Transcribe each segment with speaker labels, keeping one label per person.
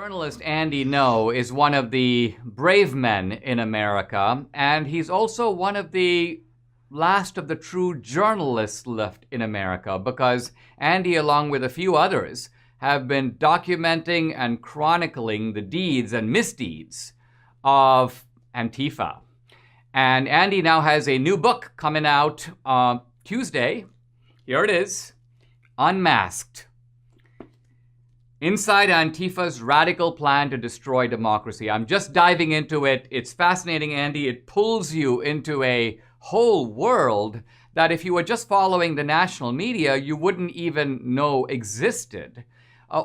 Speaker 1: Journalist Andy Ngo is one of the brave men in America, and he's also one of the last of the true journalists left in America, because Andy, along with a few others, have been documenting and chronicling the deeds and misdeeds of Antifa. And Andy now has a new book coming out Tuesday. Here it is, Unmasked. Inside Antifa's radical plan to destroy democracy. I'm just diving into it. It's fascinating, Andy. It pulls you into a whole world that if you were just following the national media, you wouldn't even know existed.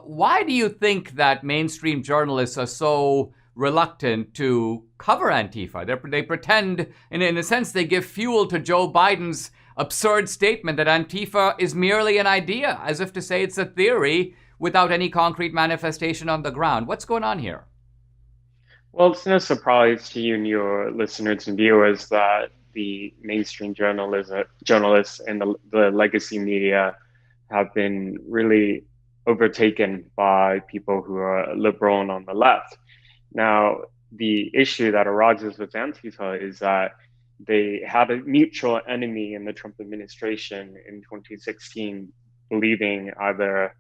Speaker 1: Why do you think that mainstream journalists are so reluctant to cover Antifa? They pretend, in a sense, they give fuel to Joe Biden's absurd statement that Antifa is merely an idea, as if to say it's a theory without any concrete manifestation on the ground. What's going on here?
Speaker 2: Well, it's no surprise to you and your listeners and viewers that the mainstream journalists and the legacy media have been really overtaken by people who are liberal and on the left. Now, the issue that arises with Antifa is that they had a mutual enemy in the Trump administration in 2016, believing either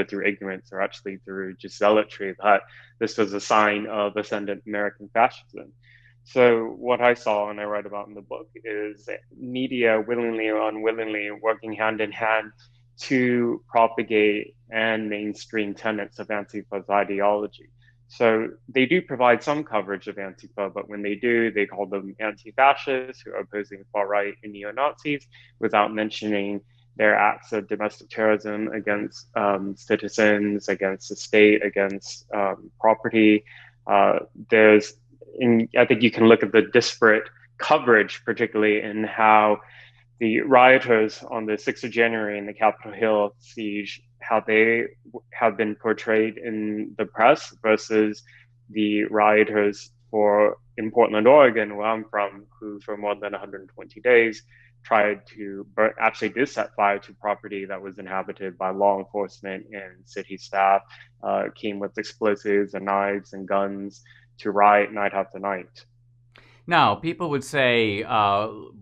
Speaker 2: through ignorance or actually through just zealotry that this was a sign of ascendant American fascism. So what I saw and I write about in the book is media willingly or unwillingly working hand in hand to propagate and mainstream tenets of Antifa's ideology. So they do provide some coverage of Antifa, but when they do, they call them anti-fascists who are opposing far-right and neo-Nazis without mentioning their acts of domestic terrorism against citizens, against the state, against property. I think you can look at the disparate coverage, particularly in how the rioters on the 6th of January in the Capitol Hill siege, how they have been portrayed in the press versus the rioters in Portland, Oregon, where I'm from, who for more than 120 days tried to actually did set fire to property that was inhabited by law enforcement and city staff, came with explosives and knives and guns to riot night after night.
Speaker 1: Now, people would say,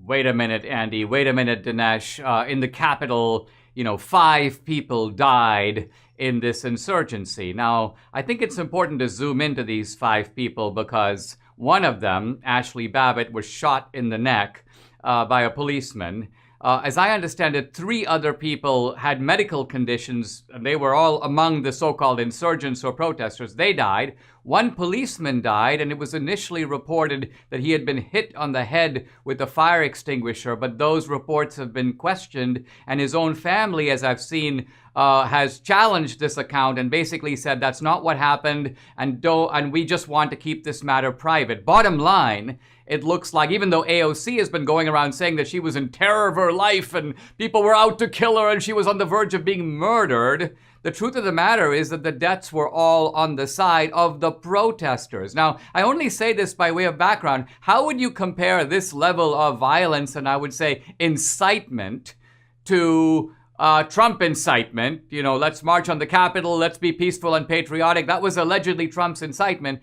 Speaker 1: wait a minute, Andy, wait a minute, Dinesh, in the Capitol, 5 people died in this insurgency. Now, I think it's important to zoom into these 5 people because one of them, Ashley Babbitt, was shot in the neck by a policeman. As I understand it, 3 other people had medical conditions. They were all among the so-called insurgents or protesters. They died. 1 policeman died, and it was initially reported that he had been hit on the head with a fire extinguisher, but those reports have been questioned, and his own family, as I've seen, has challenged this account and basically said that's not what happened, and we just want to keep this matter private. Bottom line, it looks like, even though AOC has been going around saying that she was in terror of her life and people were out to kill her and she was on the verge of being murdered, the truth of the matter is that the deaths were all on the side of the protesters. Now, I only say this by way of background. How would you compare this level of violence, and I would say incitement, to Trump incitement? Let's march on the Capitol, let's be peaceful and patriotic. That was allegedly Trump's incitement.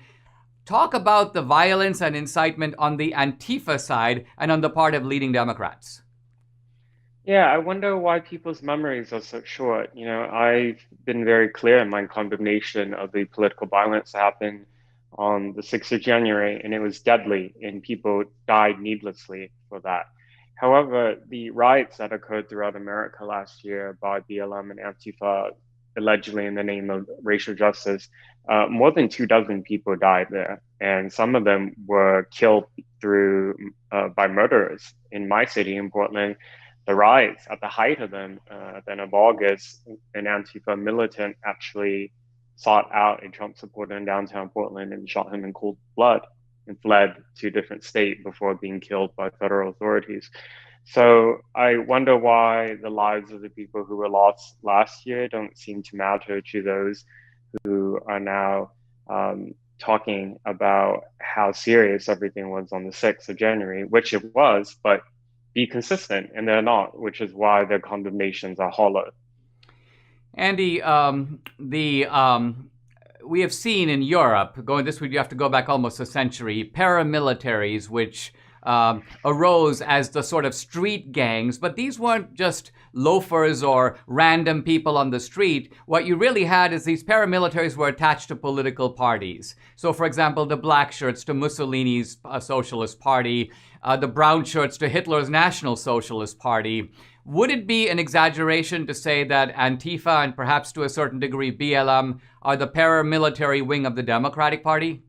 Speaker 1: Talk about the violence and incitement on the Antifa side and on the part of leading Democrats.
Speaker 2: Yeah, I wonder why people's memories are so short. I've been very clear in my condemnation of the political violence that happened on the 6th of January, and it was deadly, and people died needlessly for that. However, the riots that occurred throughout America last year by BLM and Antifa, allegedly in the name of racial justice, more than 24 people died there, and some of them were killed by murderers. In my city, in Portland, the riots, at the height of them, at the end of August, an Antifa militant actually sought out a Trump supporter in downtown Portland and shot him in cold blood and fled to a different state before being killed by federal authorities. So I wonder why the lives of the people who were lost last year don't seem to matter to those who are now talking about how serious everything was on the 6th of January, which it was, but be consistent, and they're not, which is why their condemnations are hollow.
Speaker 1: Andy, we have seen in Europe, you have to go back almost a century, paramilitaries, which arose as the sort of street gangs, but these weren't just loafers or random people on the street. What you really had is these paramilitaries were attached to political parties. So, for example, the black shirts to Mussolini's Socialist Party, the brown shirts to Hitler's National Socialist Party. Would it be an exaggeration to say that Antifa and perhaps to a certain degree BLM are the paramilitary wing of the Democratic Party?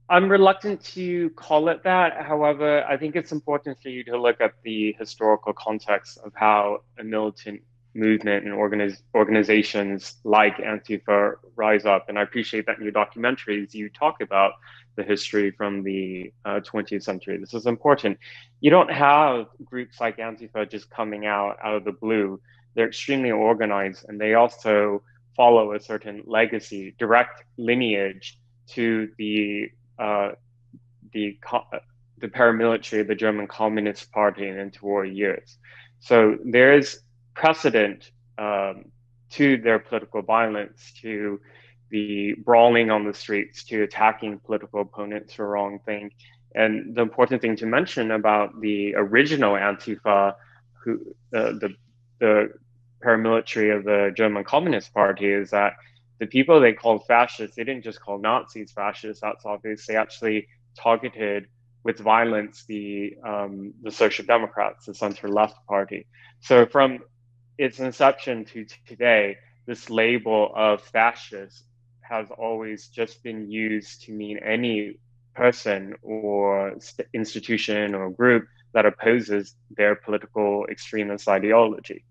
Speaker 2: I'm reluctant to call it that. However, I think it's important for you to look at the historical context of how a militant movement and organizations like Antifa rise up. And I appreciate that in your documentaries, you talk about the history from the 20th century. This is important. You don't have groups like Antifa just coming out of the blue. They're extremely organized, and they also follow a certain legacy, direct lineage to the paramilitary of the German Communist Party in interwar years. So there is precedent to their political violence, to the brawling on the streets, to attacking political opponents for wrong thing. And the important thing to mention about the original Antifa, the paramilitary of the German Communist Party, is that the people they called fascists, they didn't just call Nazis fascists, that's obvious. They actually targeted with violence the Social Democrats, the center-left party. So from its inception to today, this label of fascist has always just been used to mean any person or institution or group that opposes their political extremist ideology.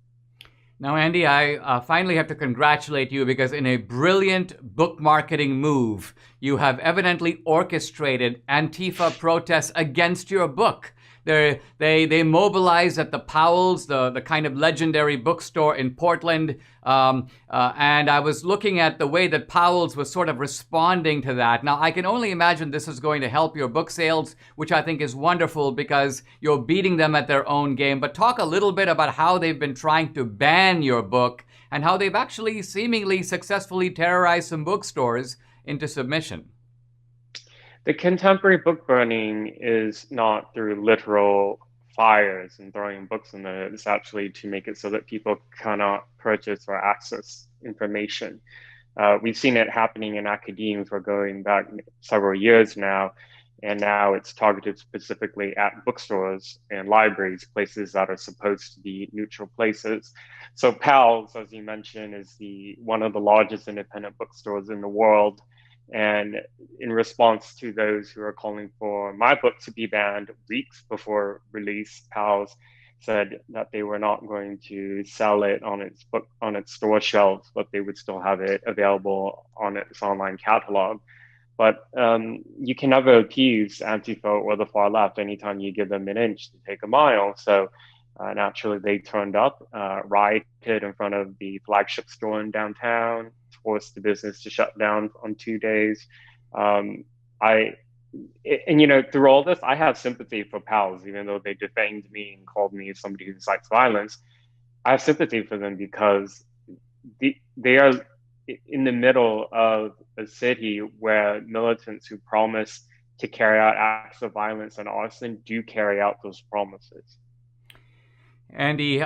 Speaker 1: Now, Andy, I finally have to congratulate you because in a brilliant book marketing move, you have evidently orchestrated Antifa protests against your book. They mobilized at the Powell's, the kind of legendary bookstore in Portland, and I was looking at the way that Powell's was sort of responding to that. Now, I can only imagine this is going to help your book sales, which I think is wonderful because you're beating them at their own game. But talk a little bit about how they've been trying to ban your book and how they've actually seemingly successfully terrorized some bookstores into submission.
Speaker 2: The contemporary book burning is not through literal fires and throwing books in there. It's actually to make it so that people cannot purchase or access information. We've seen it happening in academia for going back several years now, and now it's targeted specifically at bookstores and libraries, places that are supposed to be neutral places. So Powell's, as you mentioned, is one of the largest independent bookstores in the world. And in response to those who are calling for my book to be banned weeks before release, Powell's said that they were not going to sell it on its store shelves, but they would still have it available on its online catalog. But you can never appease Antifa or the far left. Anytime you give them an inch, they take a mile. So naturally, they turned up, rioted in front of the flagship store in downtown, forced the business to shut down on 2 days. Through all this, I have sympathy for Powell's, even though they defamed me and called me somebody who incites violence. I have sympathy for them because they are in the middle of a city where militants who promise to carry out acts of violence and arson do carry out those promises.
Speaker 1: Andy,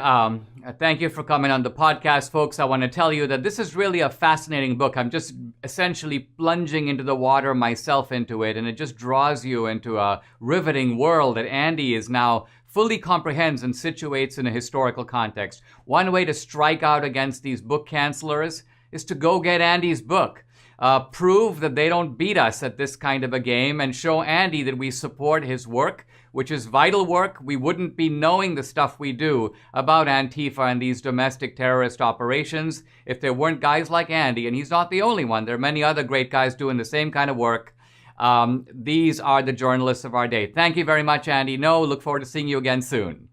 Speaker 1: thank you for coming on the podcast, folks. I want to tell you that this is really a fascinating book. I'm just essentially plunging into the water myself into it, and it just draws you into a riveting world that Andy is now fully comprehends and situates in a historical context. One way to strike out against these book cancelers is to go get Andy's book. Prove that they don't beat us at this kind of a game and show Andy that we support his work, which is vital work. We wouldn't be knowing the stuff we do about Antifa and these domestic terrorist operations if there weren't guys like Andy, and he's not the only one. There are many other great guys doing the same kind of work. These are the journalists of our day. Thank you very much, Andy Ngo. Look forward to seeing you again soon.